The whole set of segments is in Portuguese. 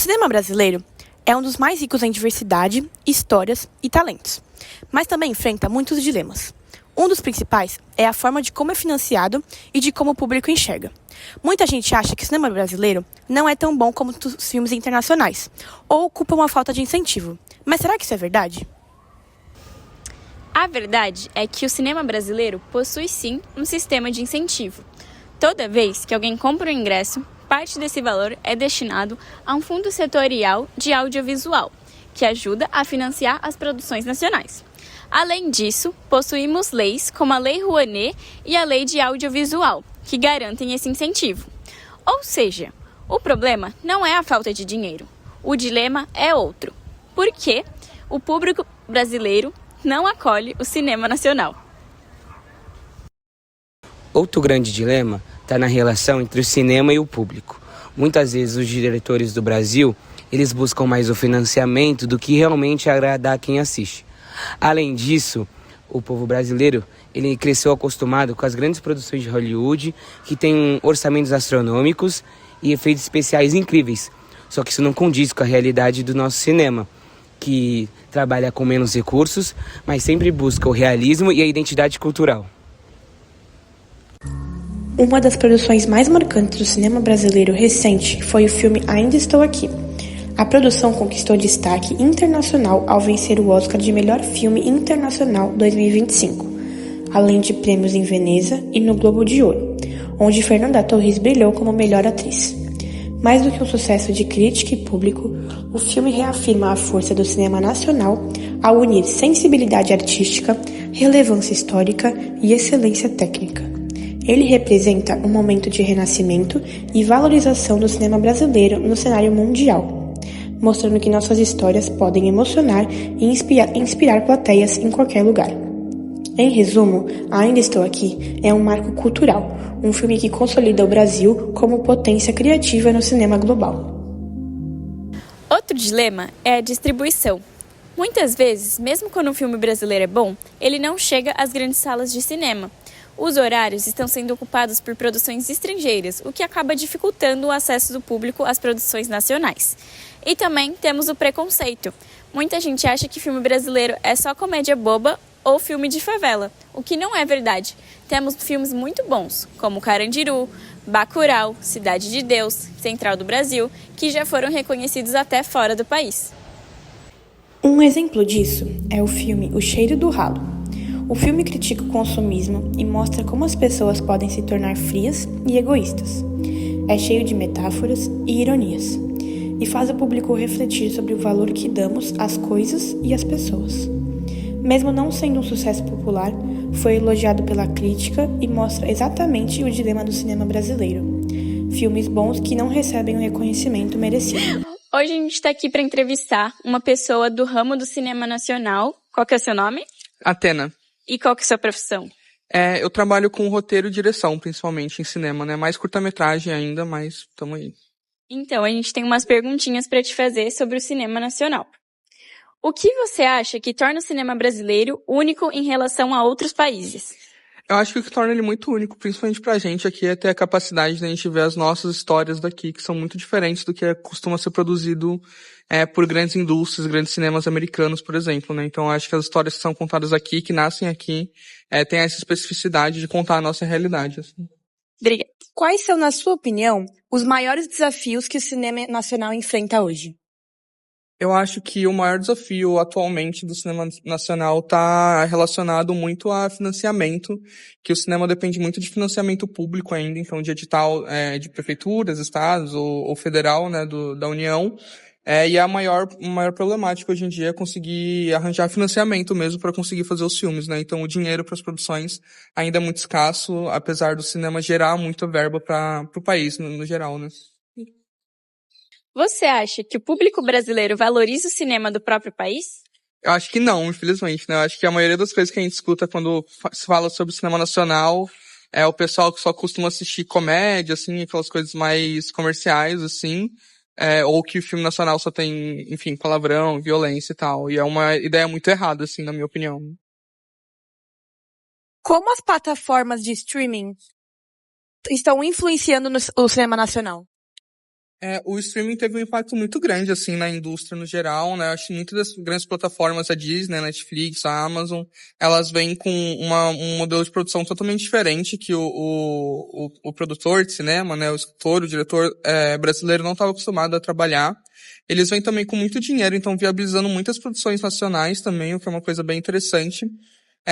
cinema brasileiro é um dos mais ricos em diversidade, histórias e talentos, mas também enfrenta muitos dilemas. Um dos principais é a forma de como é financiado e de como o público enxerga. Muita gente acha que o cinema brasileiro não é tão bom como os filmes internacionais, ou culpa uma falta de incentivo. Mas será que isso é verdade? A verdade é que o cinema brasileiro possui sim um sistema de incentivo. Toda vez que alguém compra um ingresso, parte desse valor é destinado a um fundo setorial de audiovisual, que ajuda a financiar as produções nacionais. Além disso, possuímos leis como a Lei Rouanet e a Lei de Audiovisual, que garantem esse incentivo. Ou seja, o problema não é a falta de dinheiro, o dilema é outro. Por que o público brasileiro não acolhe o cinema nacional? Outro grande dilema está na relação entre o cinema e o público. Muitas vezes os diretores do Brasil, eles buscam mais o financiamento do que realmente agradar quem assiste. Além disso, o povo brasileiro, ele cresceu acostumado com as grandes produções de Hollywood, que têm orçamentos astronômicos e efeitos especiais incríveis. Só que isso não condiz com a realidade do nosso cinema, que trabalha com menos recursos, mas sempre busca o realismo e a identidade cultural. Uma das produções mais marcantes do cinema brasileiro recente foi o filme Ainda Estou Aqui. A produção conquistou destaque internacional ao vencer o Oscar de Melhor Filme Internacional 2025, além de prêmios em Veneza e no Globo de Ouro, onde Fernanda Torres brilhou como melhor atriz. Mais do que um sucesso de crítica e público, o filme reafirma a força do cinema nacional ao unir sensibilidade artística, relevância histórica e excelência técnica. Ele representa um momento de renascimento e valorização do cinema brasileiro no cenário mundial, mostrando que nossas histórias podem emocionar e inspirar plateias em qualquer lugar. Em resumo, Ainda Estou Aqui é um marco cultural, um filme que consolida o Brasil como potência criativa no cinema global. Outro dilema é a distribuição. Muitas vezes, mesmo quando um filme brasileiro é bom, ele não chega às grandes salas de cinema. Os horários estão sendo ocupados por produções estrangeiras, o que acaba dificultando o acesso do público às produções nacionais. E também temos o preconceito. Muita gente acha que filme brasileiro é só comédia boba ou filme de favela, o que não é verdade. Temos filmes muito bons, como Carandiru, Bacurau, Cidade de Deus, Central do Brasil, que já foram reconhecidos até fora do país. Um exemplo disso é o filme O Cheiro do Ralo. O filme critica o consumismo e mostra como as pessoas podem se tornar frias e egoístas. É cheio de metáforas e ironias, e faz o público refletir sobre o valor que damos às coisas e às pessoas. Mesmo não sendo um sucesso popular, foi elogiado pela crítica e mostra exatamente o dilema do cinema brasileiro. Filmes bons que não recebem o reconhecimento merecido. Hoje a gente está aqui para entrevistar uma pessoa do ramo do cinema nacional. Qual que é o seu nome? Atena. E qual que é a sua profissão? Eu trabalho com roteiro e direção, principalmente em cinema, né? Mais curta-metragem ainda, mas tamo aí. Então, a gente tem umas perguntinhas para te fazer sobre o cinema nacional. O que você acha que torna o cinema brasileiro único em relação a outros países? Eu acho que o que torna ele muito único, principalmente pra gente aqui, é ter a capacidade de a gente ver as nossas histórias daqui, que são muito diferentes do que costuma ser produzido por grandes indústrias, grandes cinemas americanos, por exemplo, né? Então eu acho que as histórias que são contadas aqui, que nascem aqui, têm essa especificidade de contar a nossa realidade. Assim. Obrigada. Quais são, na sua opinião, os maiores desafios que o cinema nacional enfrenta hoje? Eu acho que o maior desafio atualmente do cinema nacional está relacionado muito a financiamento, que o cinema depende muito de financiamento público ainda, então de edital de prefeituras, estados ou federal, né, da União. E a maior problemática hoje em dia é conseguir arranjar financiamento mesmo para conseguir fazer os filmes, né? Então o dinheiro para as produções ainda é muito escasso, apesar do cinema gerar muita verba para o país no geral, né? Você acha que o público brasileiro valoriza o cinema do próprio país? Eu acho que não, infelizmente, né? Eu acho que a maioria das coisas que a gente escuta quando se fala sobre cinema nacional é o pessoal que só costuma assistir comédia, assim, aquelas coisas mais comerciais, assim, ou que o filme nacional só tem, enfim, palavrão, violência e tal. E é uma ideia muito errada, assim, na minha opinião. Como as plataformas de streaming estão influenciando o cinema nacional? O streaming teve um impacto muito grande, assim, na indústria no geral, né? Acho que muitas das grandes plataformas, a Disney, a Netflix, a Amazon, elas vêm com um modelo de produção totalmente diferente que o produtor de cinema, né? O escritor, o diretor brasileiro não estava acostumado a trabalhar. Eles vêm também com muito dinheiro, então viabilizando muitas produções nacionais também, o que é uma coisa bem interessante.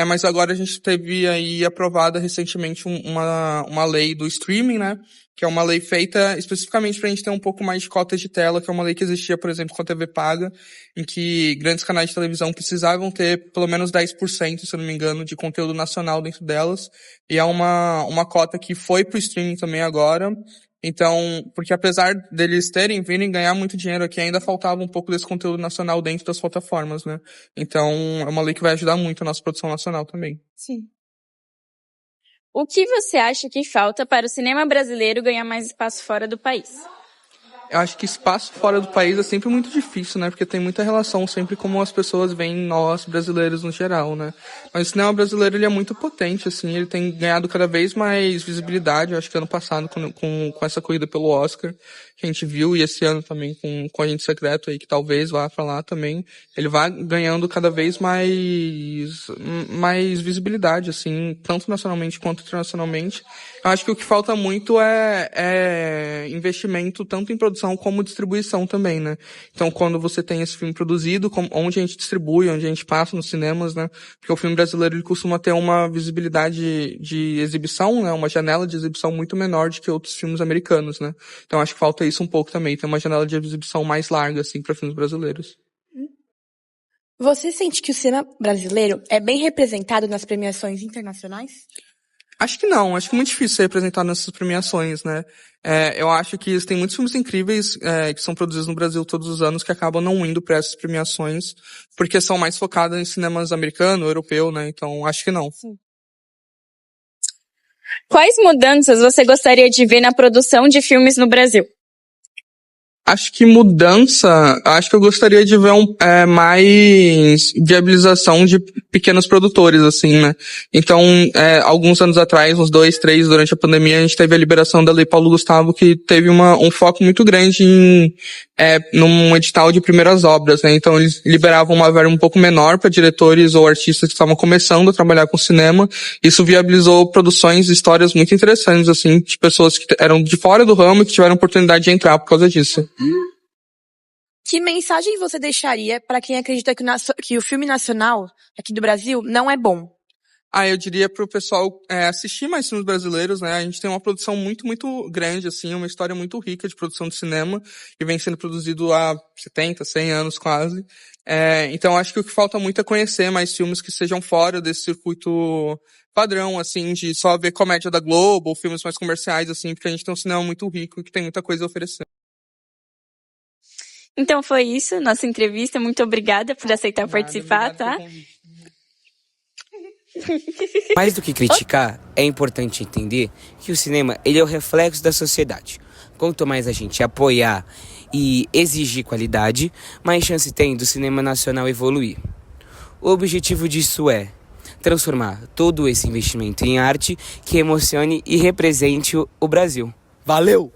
Mas agora a gente teve aí aprovada recentemente uma lei do streaming, né? Que é uma lei feita especificamente para a gente ter um pouco mais de cotas de tela, que é uma lei que existia, por exemplo, com a TV paga, em que grandes canais de televisão precisavam ter pelo menos 10%, se eu não me engano, de conteúdo nacional dentro delas. E é uma cota que foi pro streaming também agora. Então, porque apesar deles virem ganhar muito dinheiro aqui, ainda faltava um pouco desse conteúdo nacional dentro das plataformas, né? Então, é uma lei que vai ajudar muito a nossa produção nacional também. Sim. O que você acha que falta para o cinema brasileiro ganhar mais espaço fora do país? Eu acho que espaço fora do país é sempre muito difícil, né? Porque tem muita relação sempre como as pessoas veem nós, brasileiros, no geral, né? Mas o cinema brasileiro, ele é muito potente, assim. Ele tem ganhado cada vez mais visibilidade. Eu acho que ano passado, com essa corrida pelo Oscar, que a gente viu, e esse ano também com Agente Secreto aí, que talvez vá pra lá também, ele vai ganhando cada vez mais visibilidade, assim, tanto nacionalmente quanto internacionalmente. Eu acho que o que falta muito é investimento tanto em produção como distribuição também, né? Então, quando você tem esse filme produzido, onde a gente distribui, onde a gente passa nos cinemas, né? Porque o filme brasileiro, ele costuma ter uma visibilidade de exibição, né? Uma janela de exibição muito menor do que outros filmes americanos, né? Então, acho que falta isso um pouco também, ter uma janela de exibição mais larga, assim, para filmes brasileiros. Você sente que o cinema brasileiro é bem representado nas premiações internacionais? Acho que não, acho que é muito difícil ser representado nessas premiações, né? Eu acho que tem muitos filmes incríveis que são produzidos no Brasil todos os anos que acabam não indo para essas premiações, porque são mais focadas em cinemas americano, europeu, né? Então, acho que não. Sim. Quais mudanças você gostaria de ver na produção de filmes no Brasil? Acho que acho que eu gostaria de ver mais viabilização de pequenos produtores, assim, né? Então, alguns anos atrás, uns 2, 3, durante a pandemia, a gente teve a liberação da Lei Paulo Gustavo, que teve um foco muito grande num edital de primeiras obras, né? Então, eles liberavam uma verba um pouco menor para diretores ou artistas que estavam começando a trabalhar com cinema. Isso viabilizou produções e histórias muito interessantes, assim, de pessoas que eram de fora do ramo e que tiveram oportunidade de entrar por causa disso. Que mensagem você deixaria para quem acredita que o filme nacional aqui do Brasil não é bom? Eu diria pro pessoal assistir mais filmes brasileiros, né? A gente tem uma produção muito, muito grande, assim, uma história muito rica de produção de cinema, que vem sendo produzido há 70, 100 anos quase. Então acho que o que falta muito é conhecer mais filmes que sejam fora desse circuito padrão, assim, de só ver comédia da Globo, ou filmes mais comerciais, assim, porque a gente tem um cinema muito rico e que tem muita coisa a oferecer. Então foi isso, nossa entrevista. Muito obrigada por aceitar participar, tá? Mais do que criticar, é importante entender que o cinema ele é o reflexo da sociedade. Quanto mais a gente apoiar e exigir qualidade, mais chance tem do cinema nacional evoluir. O objetivo disso é transformar todo esse investimento em arte que emocione e represente o Brasil. Valeu!